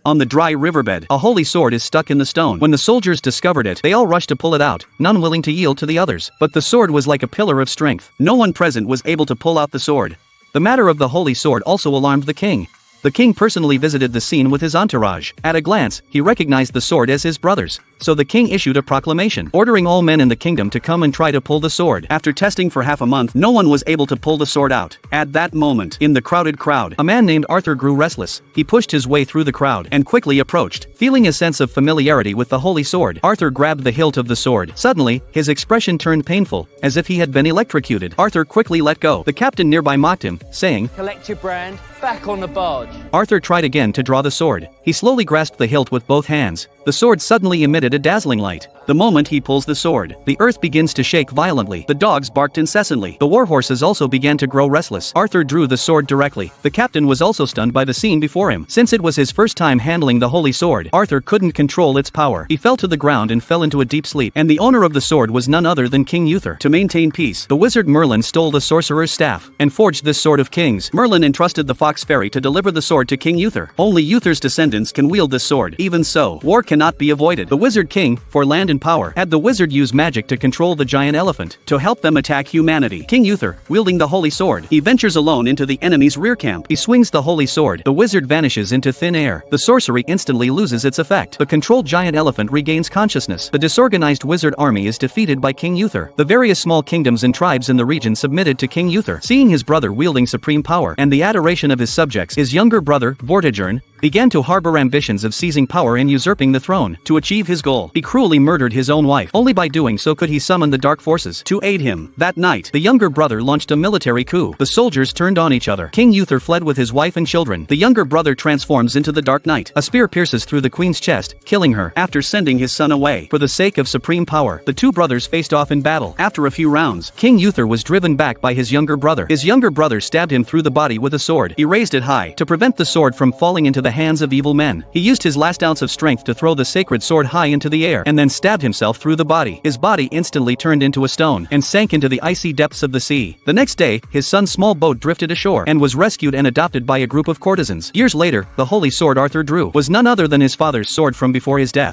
On the dry riverbed, a holy sword is stuck in the stone. When the soldiers discovered it, they all rushed to pull it out, none willing to yield to the others. But the sword was like a pillar of strength. No one present was able to pull out the sword. The matter of the holy sword also alarmed the king. The king personally visited the scene with his entourage. At a glance, he recognized the sword as his brother's. So the king issued a proclamation, ordering all men in the kingdom to come and try to pull the sword. After testing for half a month, no one was able to pull the sword out. At that moment, in the crowded crowd, a man named Arthur grew restless. He pushed his way through the crowd and quickly approached. Feeling a sense of familiarity with the holy sword, Arthur grabbed the hilt of the sword. Suddenly, his expression turned painful, as if he had been electrocuted. Arthur quickly let go. The captain nearby mocked him, saying, "Collect your brand, back on the barge." Arthur tried again to draw the sword. He slowly grasped the hilt with both hands. The sword suddenly emitted a dazzling light. The moment he pulls the sword, the earth begins to shake violently. The dogs barked incessantly. The warhorses also began to grow restless. Arthur drew the sword directly. The captain was also stunned by the scene before him. Since it was his first time handling the holy sword, Arthur couldn't control its power. He fell to the ground and fell into a deep sleep. And the owner of the sword was none other than King Uther. To maintain peace, the wizard Merlin stole the sorcerer's staff and forged this sword of kings. Merlin entrusted the fox fairy to deliver the sword to King Uther. Only Uther's descendants can wield this sword. Even so, war cannot be avoided. The wizard king, for land and power, had the wizard use magic to control the giant elephant to help them attack humanity. King Uther, wielding the holy sword, he ventures alone into the enemy's rear camp. He swings the holy sword. The wizard vanishes into thin air. The sorcery instantly loses its effect. The controlled giant elephant regains consciousness. The disorganized wizard army is defeated by King Uther. The various small kingdoms and tribes in the region submitted to King Uther. Seeing his brother wielding supreme power and the adoration of his subjects, his younger brother, Vortigern, began to harbor ambitions of seizing power and usurping the throne. To achieve his goal, he cruelly murdered his own wife. Only by doing so could he summon the dark forces to aid him. That night, the younger brother launched a military coup. The soldiers turned on each other. King Uther fled with his wife and children. The younger brother transforms into the Dark Knight. A spear pierces through the queen's chest, killing her. After sending his son away for the sake of supreme power, the two brothers faced off in battle. After a few rounds, King Uther was driven back by his younger brother. His younger brother stabbed him through the body with a sword. He raised it high to prevent the sword from falling into the hands of evil men. He used his last ounce of strength to throw the sacred sword high into the air and then stabbed himself through the body. His body instantly turned into a stone and sank into the icy depths of the sea. The next day, his son's small boat drifted ashore and was rescued and adopted by a group of courtesans. Years later, the holy sword Arthur drew was none other than his father's sword from before his death.